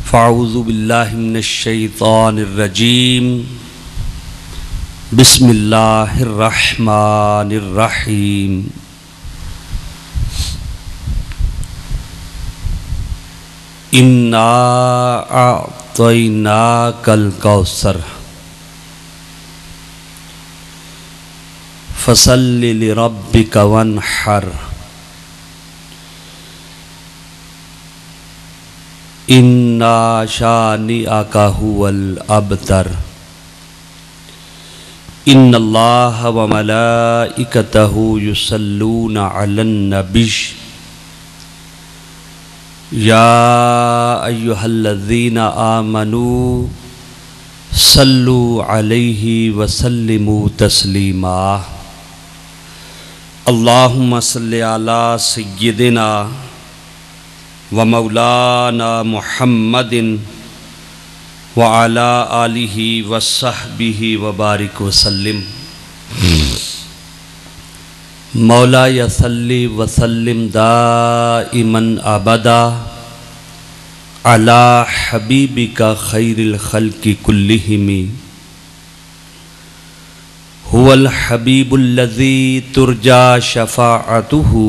فاعوذ باللہ من الشیطان الرجیم بسم اللہ الرحمن الرحیم انا اعطیناک الکوثر فصل لربک وانحر انا شانئک هو الابتر ان اللہ وملائکتہ یصلون علی النبی یا ایہا الذین آمنوا صلوا علیہ وسلموا تسلیما اللہم صل علی سیدنا ومولانا محمد وعلى آلہ وصحبہ وبارک وسلم مولایا صلی وسلم دائما ابدا علی حبیبک خیر الخلق کلہم هو الحبیب الذی ترجى شفاعته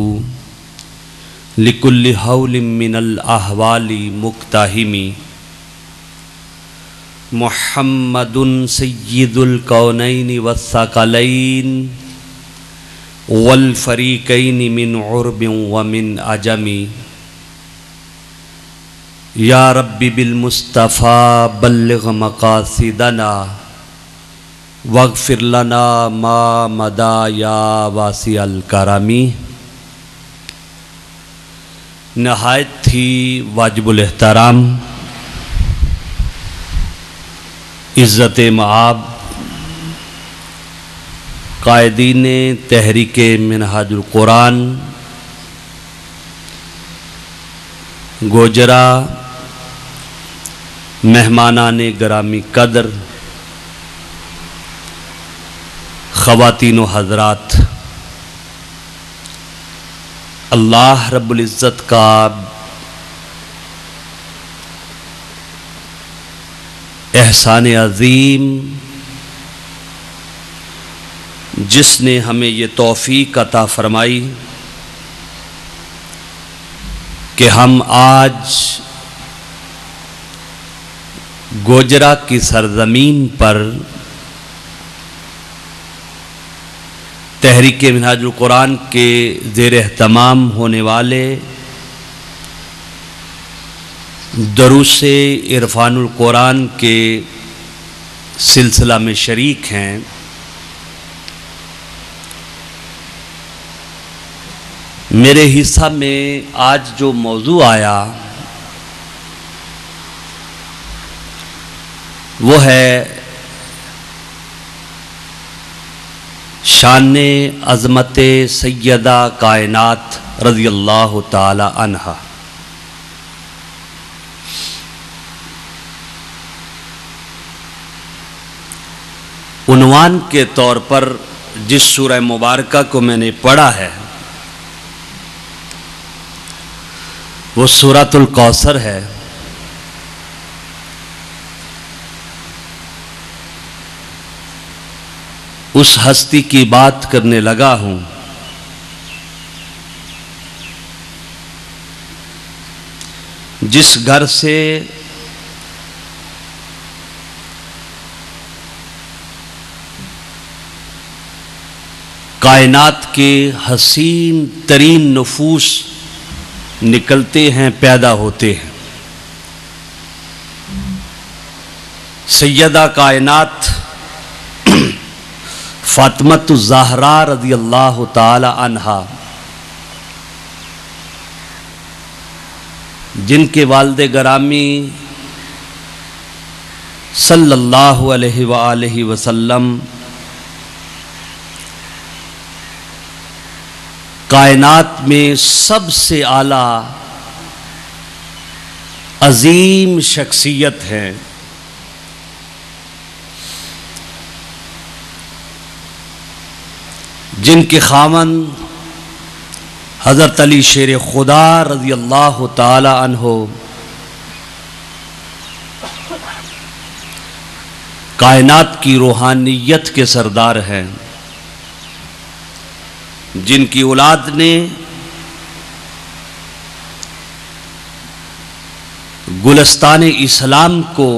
لکل حول من الاحوال مقتحم محمد سید الکونین والثقلین والفریقین من عرب ومن عجم یا رب بالمصطفیٰ بلغ مقاصدنا واغفر لنا ما مدا یا واسع الکرم۔ نہایت تھی واجب الاحترام عزت مآب قائدین تحریک منہاج القرآن گوجرا، مہمانان گرامی قدر، خواتین و حضرات، اللہ رب العزت کا احسان عظیم جس نے ہمیں یہ توفیق عطا فرمائی کہ ہم آج گوجرا کی سرزمین پر تحریک منہاج القرآن کے زیر اہتمام ہونے والے دروس عرفان القرآن کے سلسلہ میں شریک ہیں۔ میرے حصہ میں آج جو موضوع آیا وہ ہے شان عظمت سیدہ کائنات رضی اللہ تعالی عنہا۔ عنوان کے طور پر جس سورہ مبارکہ کو میں نے پڑھا ہے وہ سورۃ الکوثر ہے۔ اس ہستی کی بات کرنے لگا ہوں جس گھر سے کائنات کے حسین ترین نفوس نکلتے ہیں، پیدا ہوتے ہیں۔ سیدہ کائنات فاطمۃ الزہراء رضی اللہ تعالی عنہا، جن کے والد گرامی صلی اللہ علیہ وآلہ وسلم کائنات میں سب سے اعلیٰ عظیم شخصیت ہیں، جن کے خاوند حضرت علی شیر خدا رضی اللہ تعالی عنہ کائنات کی روحانیت کے سردار ہیں، جن کی اولاد نے گلستان اسلام کو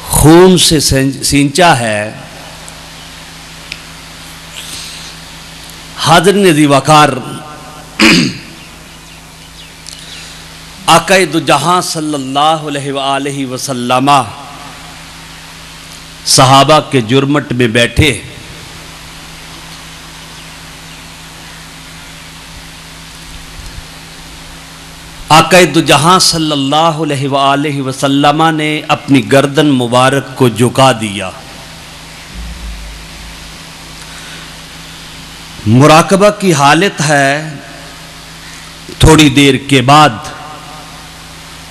خون سے سینچا ہے۔ حاضرین ذی وقار، آقا دو جہاں صلی اللہ علیہ وآلہ وسلم صحابہ کے جرمٹ میں بیٹھے، آقا دو جہاں صلی اللہ علیہ وآلہ وسلم نے اپنی گردن مبارک کو جھکا دیا۔ مراقبہ کی حالت ہے۔ تھوڑی دیر کے بعد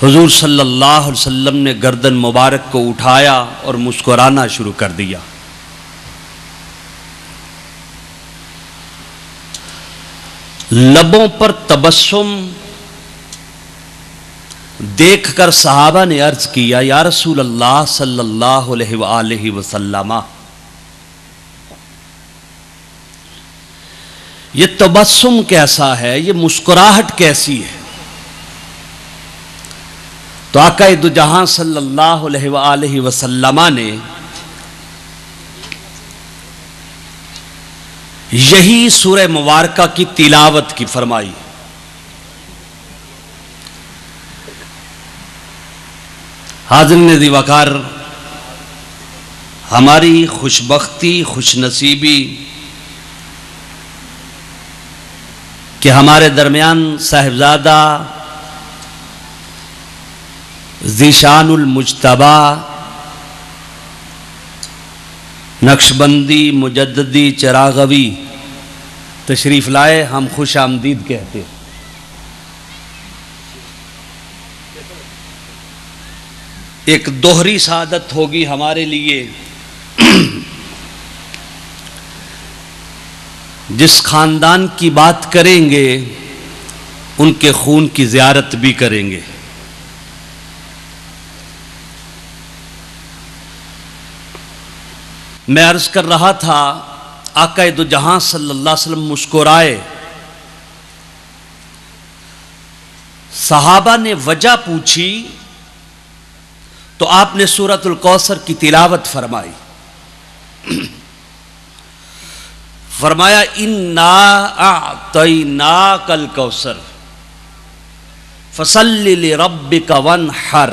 حضور صلی اللہ علیہ وسلم نے گردن مبارک کو اٹھایا اور مسکرانا شروع کر دیا۔ لبوں پر تبسم دیکھ کر صحابہ نے عرض کیا، یا رسول اللہ صلی اللہ علیہ وآلہ وسلم، یہ تبسم کیسا ہے، یہ مسکراہٹ کیسی ہے؟ تو آقا دو جہاں صلی اللہ علیہ وآلہ وسلم نے یہی سورہ مبارکہ کی تلاوت کی فرمائی۔ حاضرین ذی وقار، ہماری خوش بختی، خوش نصیبی کہ ہمارے درمیان صاحبزادہ ذیشان المجتبی نقشبندی مجددی چراغوی تشریف لائے، ہم خوش آمدید کہتے ہیں۔ ایک دوہری سعادت ہوگی ہمارے لیے، جس خاندان کی بات کریں گے ان کے خون کی زیارت بھی کریں گے۔ میں عرض کر رہا تھا، آقا دو جہاں صلی اللہ علیہ وسلم مسکرائے۔ صحابہ نے وجہ پوچھی تو آپ نے سورۃ الکوثر کی تلاوت فرمائی۔ فرمایا اِنَّا أَعْطَيْنَاكَ الْكَوْثَرَ فَصَلِّ لِرَبِّكَ وَانْحَرْ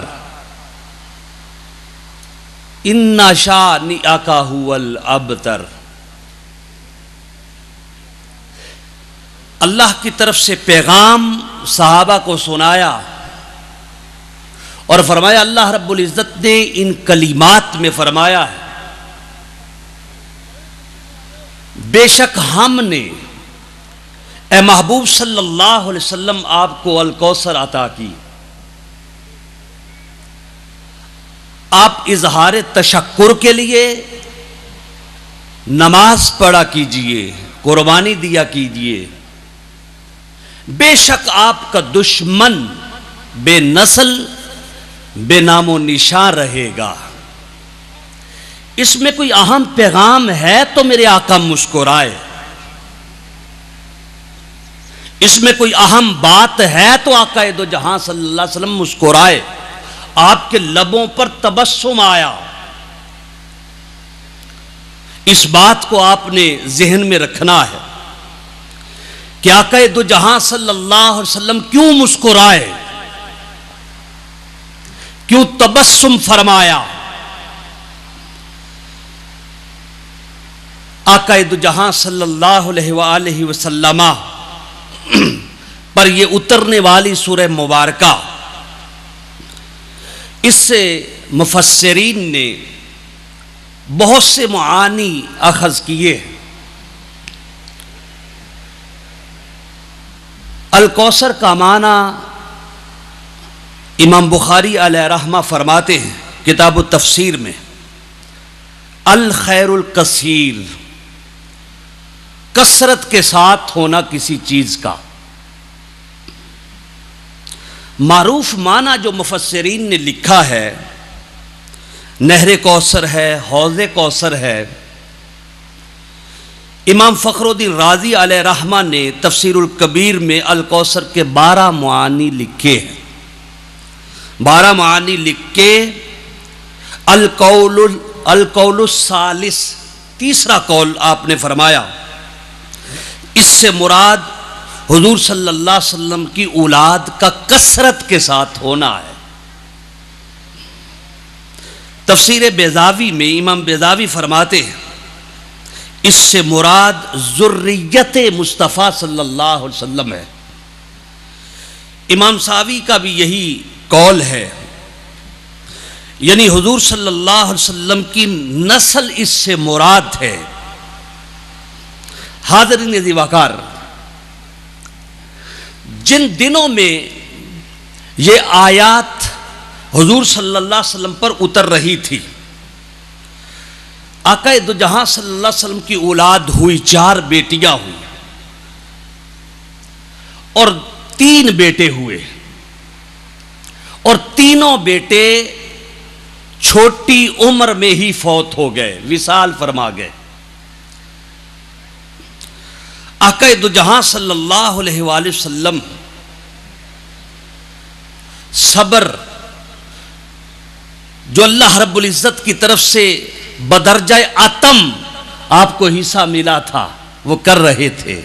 إِنَّ شَانِئَكَ هُوَ الْأَبْتَرُ۔ اللہ کی طرف سے پیغام صحابہ کو سنایا اور فرمایا، اللہ رب العزت نے ان کلمات میں فرمایا ہے، بے شک ہم نے اے محبوب صلی اللہ علیہ وسلم آپ کو الکوثر عطا کی، آپ اظہار تشکر کے لیے نماز پڑھا کیجئے، قربانی دیا کیجئے۔ بے شک آپ کا دشمن بے نسل بے نام و نشان رہے گا۔ اس میں کوئی اہم پیغام ہے تو میرے آقا مسکرائے، اس میں کوئی اہم بات ہے تو آقا دو جہاں صلی اللہ علیہ وسلم مسکرائے۔ آپ کے لبوں پر تبسم آیا۔ اس بات کو آپ نے ذہن میں رکھنا ہے کہ آقا دو جہاں صلی اللہ علیہ وسلم کیوں مسکرائے، کیوں تبسم فرمایا۔ آقا دو جہاں صلی اللہ علیہ وآلہ وسلم پر یہ اترنے والی سورہ مبارکہ، اس سے مفسرین نے بہت سے معانی اخذ کیے۔ الکوثر کا معنی امام بخاری علیہ رحمہ فرماتے ہیں کتاب التفسیر میں، الخیر الکثیر، کثرت کے ساتھ ہونا کسی چیز کا۔ معروف معنی جو مفسرین نے لکھا ہے، نہر کوثر ہے، حوض کوثر ہے۔ امام فخر الدین رازی علیہ رحمہ نے تفسیر الکبیر میں الکوثر کے 12 معانی لکھے ہیں۔ 12 معانی لکھ کے القول الثالث، تیسرا قول آپ نے فرمایا اس سے مراد حضور صلی اللہ علیہ وسلم کی اولاد کا کثرت کے ساتھ ہونا ہے۔ تفسیر بیضاوی میں امام بیضاوی فرماتے ہیں اس سے مراد ذریت مصطفیٰ صلی اللہ علیہ وسلم ہے۔ امام ساوی کا بھی یہی قول ہے، یعنی حضور صلی اللہ علیہ وسلم کی نسل اس سے مراد ہے۔ حاضرین ذی وقار، جن دنوں میں یہ آیات حضور صلی اللہ علیہ وسلم پر اتر رہی تھی، آقا دو جہاں صلی اللہ علیہ وسلم کی اولاد ہوئی، 4 بیٹیاں ہوئی اور 3 بیٹے ہوئے، اور تینوں بیٹے چھوٹی عمر میں ہی فوت ہو گئے، وصال فرما گئے۔ آقا دو جہاں صلی اللہ علیہ وآلہ وسلم صبر جو اللہ رب العزت کی طرف سے بدرجہ عتم آپ کو حصہ ملا تھا وہ کر رہے تھے۔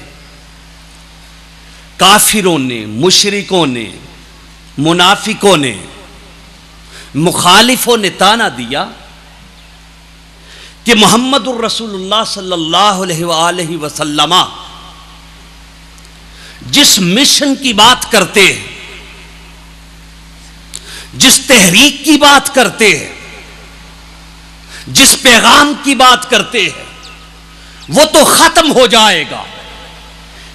کافروں نے، مشرکوں نے، منافقوں نے، مخالفوں نے تانا دیا کہ محمد الرسول اللہ صلی اللہ علیہ وآلہ وسلم جس مشن کی بات کرتے ہیں، جس تحریک کی بات کرتے ہیں، جس پیغام کی بات کرتے ہیں، وہ تو ختم ہو جائے گا،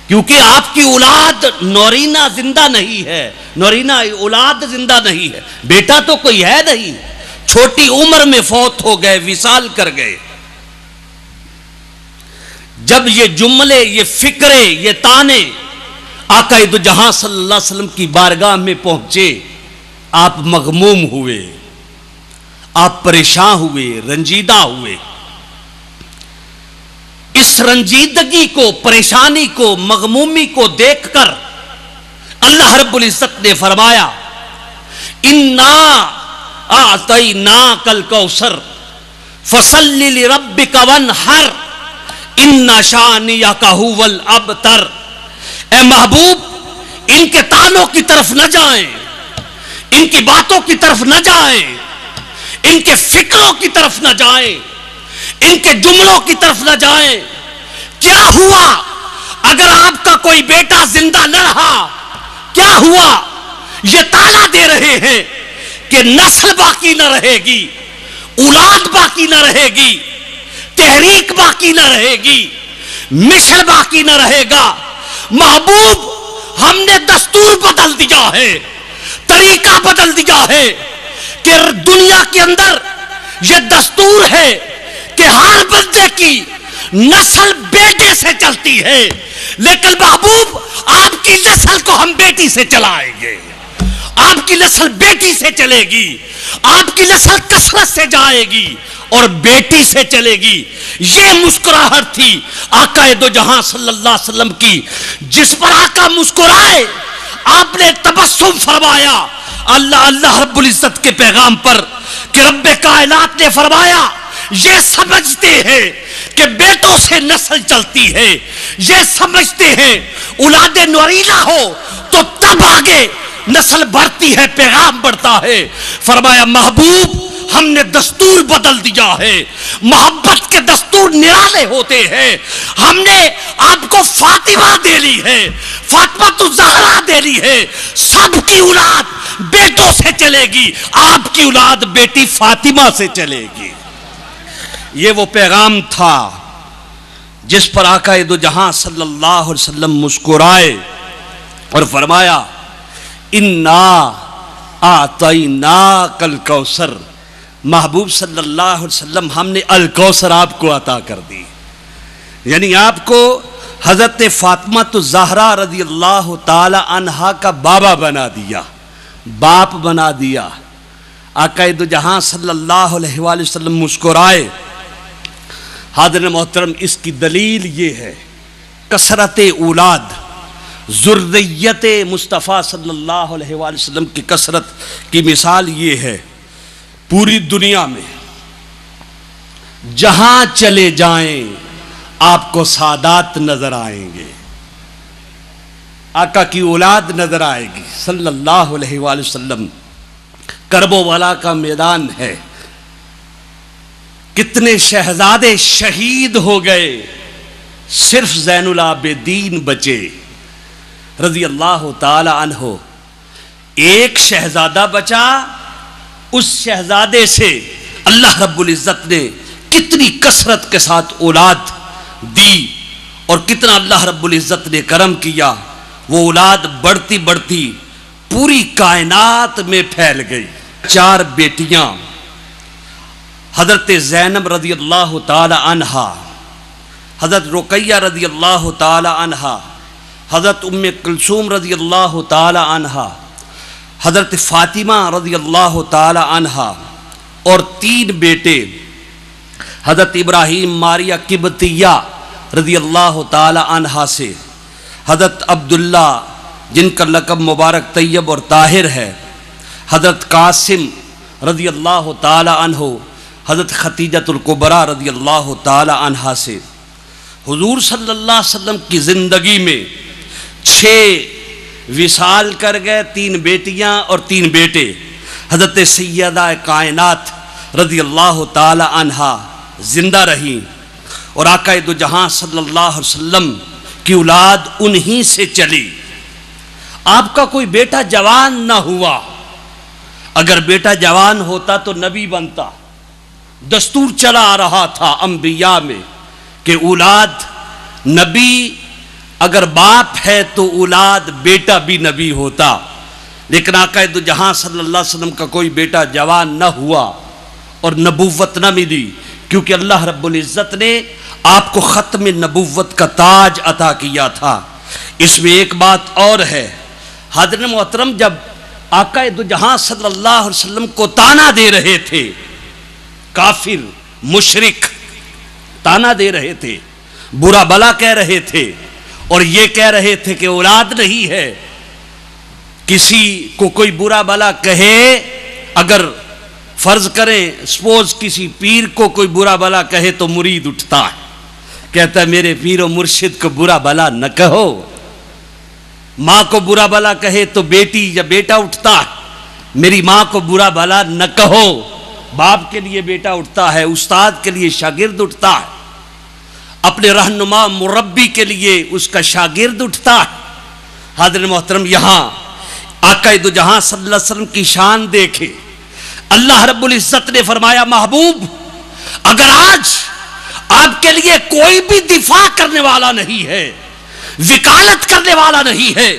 کیونکہ آپ کی اولاد نورینہ زندہ نہیں ہے، نورینہ اولاد زندہ نہیں ہے، بیٹا تو کوئی ہے نہیں، چھوٹی عمر میں فوت ہو گئے، وصال کر گئے۔ جب یہ جملے، یہ فکرے، یہ تانے آقا دو جہاں صلی اللہ علیہ وسلم کی بارگاہ میں پہنچے، آپ مغموم ہوئے، آپ پریشان ہوئے، رنجیدہ ہوئے۔ اس رنجیدگی کو، پریشانی کو، مغمومی کو دیکھ کر اللہ رب العزت نے فرمایا اِنَّا أَعْطَيْنَاكَ الْكَوْثَرَ فَصَلِّ لِرَبِّكَ وَانْحَرْ إِنَّ شَانِئَكَ هُوَ الْأَبْتَرُ۔ اے محبوب، ان کے تانوں کی طرف نہ جائیں، ان کی باتوں کی طرف نہ جائیں، ان کے فکروں کی طرف نہ جائیں، ان کے جملوں کی طرف نہ جائیں۔ کیا ہوا اگر آپ کا کوئی بیٹا زندہ نہ رہا؟ کیا ہوا؟ یہ تانا دے رہے ہیں کہ نسل باقی نہ رہے گی، اولاد باقی نہ رہے گی، تحریک باقی نہ رہے گی، مشن باقی نہ رہے گا۔ محبوب، ہم نے دستور بدل دیا ہے، طریقہ بدل دیا ہے کہ دنیا کے اندر یہ دستور ہے کہ ہر بندے کی نسل بیٹے سے چلتی ہے، لیکن محبوب آپ کی نسل کو ہم بیٹی سے چلائیں گے، آپ کی نسل بیٹی سے چلے گی، آپ کی نسل کثرت سے جائے گی اور بیٹی سے چلے گی۔ یہ مسکراہٹ تھی آقا دو جہاں صلی اللہ علیہ وسلم کی، جس پر آقا مسکرائے، آپ نے تبسم فرمایا اللہ رب العزت کے پیغام پر کہ رب کائنات نے فرمایا یہ سمجھتے ہیں کہ بیٹوں سے نسل چلتی ہے، یہ سمجھتے ہیں اولاد نورینہ ہو تو تب آگے نسل بڑھتی ہے، پیغام بڑھتا ہے۔ فرمایا محبوب، ہم نے دستور بدل دیا ہے، محبت کے دستور نرالے ہوتے ہیں۔ ہم نے آپ کو فاطمہ دے لی ہے، فاطمہ تو زہرا دے لی ہے، سب کی اولاد بیٹوں سے چلے گی، آپ کی اولاد بیٹی فاطمہ سے چلے گی۔ یہ وہ پیغام تھا جس پر آقا دو جہاں صلی اللہ علیہ وسلم مسکرائے اور فرمایا اِنَّا أَعْطَيْنَاكَ الْكَوْثَرَ۔ محبوب صلی اللہ علیہ وسلم، ہم نے الکوثر آپ کو عطا کر دی، یعنی آپ کو حضرت فاطمہ الزہرا رضی اللہ تعالی عنہا کا بابا بنا دیا، باپ بنا دیا۔ آقا دو جہاں صلی اللہ علیہ وآلہ وسلم مسکرائے۔ حاضرین محترم، اس کی دلیل یہ ہے کثرت اولاد، ذریت مصطفیٰ صلی اللہ علیہ وآلہ وسلم کی کثرت کی مثال یہ ہے، پوری دنیا میں جہاں چلے جائیں آپ کو سادات نظر آئیں گے، آقا کی اولاد نظر آئے گی صلی اللہ علیہ وآلہ وسلم۔ کرب و بلا کا میدان ہے، کتنے شہزادے شہید ہو گئے، صرف زین العابدین بچے رضی اللہ تعالی عنہ۔ ایک شہزادہ بچا، اس شہزادے سے اللہ رب العزت نے کتنی کثرت کے ساتھ اولاد دی، اور کتنا اللہ رب العزت نے کرم کیا۔ وہ اولاد بڑھتی بڑھتی پوری کائنات میں پھیل گئی۔ 4 بیٹیاں، حضرت زینب رضی اللہ تعالی عنہا، حضرت رقیہ رضی اللہ تعالی عنہا، حضرت ام کلثوم رضی اللہ تعالی عنہا، حضرت فاطمہ رضی اللہ تعالی عنہا، اور 3 بیٹے حضرت ابراہیم ماریہ قبطیہ رضی اللہ تعالی عنہا سے، حضرت عبداللہ جن کا لقب مبارک طیب اور طاہر ہے، حضرت قاسم رضی اللہ تعالی عنہ، حضرت خدیجۃ الکبریٰ رضی اللہ تعالی عنہا سے۔ حضور صلی اللہ علیہ وسلم کی زندگی میں 6 وصال کر گئے، 3 بیٹیاں اور 3 بیٹے۔ حضرت سیدہ کائنات رضی اللہ تعالی عنہا زندہ رہیں، اور آقا دو جہاں صلی اللہ علیہ وسلم کی اولاد انہی سے چلی۔ آپ کا کوئی بیٹا جوان نہ ہوا، اگر بیٹا جوان ہوتا تو نبی بنتا۔ دستور چلا آ رہا تھا انبیاء میں کہ اولاد نبی، اگر باپ ہے تو اولاد بیٹا بھی نبی ہوتا، لیکن آقا دو جہاں صلی اللہ علیہ وسلم کا کوئی بیٹا جوان نہ ہوا اور نبوت نہ ملی، کیونکہ اللہ رب العزت نے آپ کو ختم نبوت کا تاج عطا کیا تھا۔ اس میں ایک بات اور ہے، حضرت محترم، جب آقا دو جہاں صلی اللہ علیہ وسلم کو تانا دے رہے تھے، کافر مشرک تانا دے رہے تھے، برا بلا کہہ رہے تھے، اور یہ کہہ رہے تھے کہ اولاد نہیں ہے۔ کسی کو کوئی برا بلا کہے، اگر فرض کریں سپوز کسی پیر کو کوئی برا بلا کہے تو مرید اٹھتا ہے، کہتا ہے میرے پیر و مرشد کو برا بلا نہ کہو۔ ماں کو برا بلا کہے تو بیٹی یا بیٹا اٹھتا ہے، میری ماں کو برا بلا نہ کہو۔ باپ کے لیے بیٹا اٹھتا ہے، استاد کے لیے شاگرد اٹھتا ہے، اپنے رہنما مربی کے لیے اس کا شاگرد اٹھتا ہے۔ حضرت محترم، یہاں آقا دو جہاں صلی اللہ علیہ وسلم کی شان دیکھے۔ اللہ رب العزت نے فرمایا، محبوب اگر آج آپ کے لیے کوئی بھی دفاع کرنے والا نہیں ہے، وکالت کرنے والا نہیں ہے،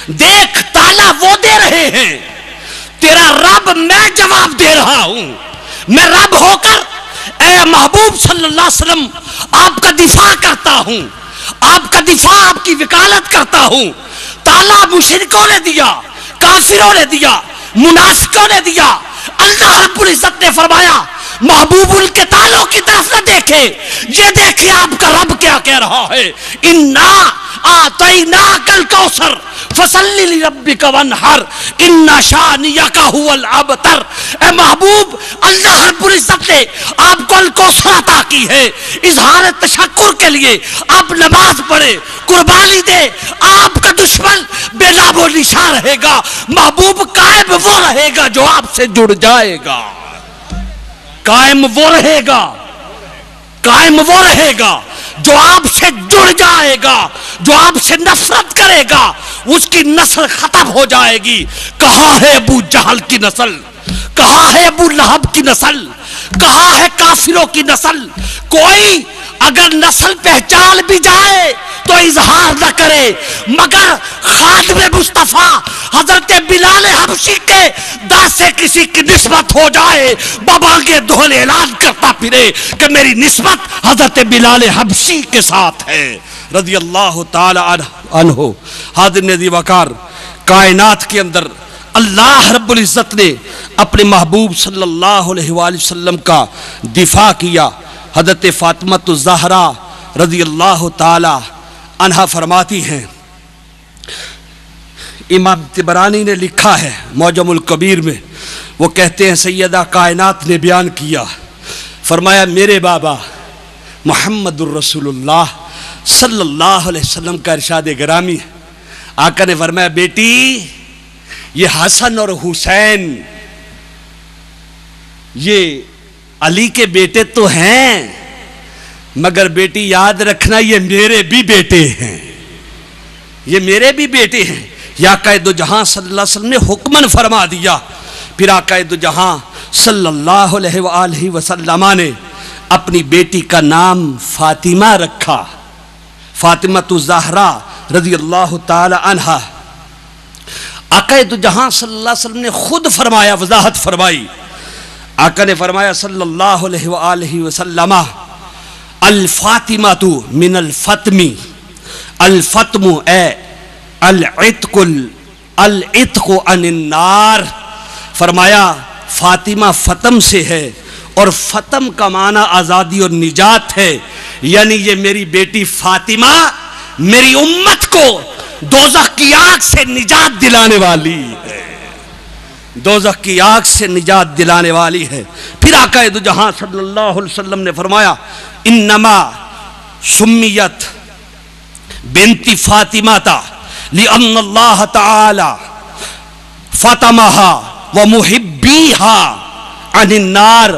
دیکھ تالا وہ دے رہے ہیں، تیرا رب میں جواب دے رہا ہوں۔ میں رب ہو کر اے محبوب صلی اللہ علیہ وسلم آپ کا دفاع کرتا ہوں، آپ کا دفاع، آپ کی وکالت کرتا ہوں۔ تالا مشرکوں نے دیا، کافروں نے دیا، منافقوں نے دیا۔ اللہ رب العزت نے فرمایا محبوب ان کے تالوں کی طرف نہ دیکھے، یہ دیکھیں آپ کا رب کیا کہہ رہا ہے، انا آتیناک الکوثر فصلی لربک وانحر ان شانئک ھو الابتر۔ اے محبوب، اللہ رب العزت نے آپ کو الکوثر عطا کی ہے، اظہار تشکر کے لیے آپ نماز پڑھے، قربانی دے، آپ کا دشمن بے نام و نشان رہے گا۔ محبوب قائم وہ رہے گا جو آپ سے جڑ جائے گا، قائم وہ رہے گا، قائم وہ رہے گا جو آپ سے جڑ جائے گا، جو آپ سے نفرت کرے گا اس کی نسل ختم ہو جائے گی۔ کہاں ہے ابو جہل کی نسل، کہاں ہے ابو لہب کی نسل، کہاں ہے کافروں کی نسل؟ کوئی اگر نسل پہچان بھی جائے تو اظہار نہ کرے، مگر خادم مصطفیٰ حضرت بلال حبشی کے داں سے کسی کی نسبت ہو جائے، بابانگے دھول اعلان کرتا پھرے کہ میری نسبت حضرت بلال حبشی کے ساتھ ہے رضی اللہ تعالی عنہ۔ حاضر نذیر وقار، کائنات کے اندر اللہ رب العزت نے اپنے محبوب صلی اللہ علیہ وآلہ وسلم کا دفاع کیا. حضرت فاطمہ الزہرا رضی اللہ تعالی عنہا فرماتی ہیں، امام طبرانی نے لکھا ہے معجم الکبیر میں، وہ کہتے ہیں سیدہ کائنات نے بیان کیا، فرمایا میرے بابا محمد الرسول اللہ صلی اللہ علیہ وسلم کا ارشاد گرامی ہے. آقا نے فرمایا بیٹی یہ حسن اور حسین یہ علی کے بیٹے تو ہیں، مگر بیٹی یاد رکھنا یہ میرے بھی بیٹے ہیں، یہ میرے بھی بیٹے ہیں. یا آقا دو جہاں صلی اللہ علیہ وسلم نے حکمن فرما دیا. پھر آقا دو جہاں صلی اللہ علیہ وآلہ وسلم نے اپنی بیٹی کا نام فاطمہ رکھا، فاطمہ الزہرا رضی اللہ تعالی عنہا. آقا دو جہاں صلی اللہ علیہ وسلم نے خود فرمایا، وضاحت فرمائی. آقا نے فرمایا صلی اللہ علیہ وآلہ وسلم الفاطمہ من الفتم، الفتم اے العتق عن النار. فرمایا فاطمہ فتم سے ہے، اور فتم کا معنی آزادی اور نجات ہے. یعنی یہ میری بیٹی فاطمہ میری امت کو دوزخ کی آگ سے نجات دلانے والی ہے، دوزخ کی آگ سے نجات دلانے والی ہے. پھر آقا دو جہاں صلی اللہ علیہ وسلم نے فرمایا انما سمیت بنت فاطمہ لأن اللہ تعالی فاطمہ ومحبیہا عن النار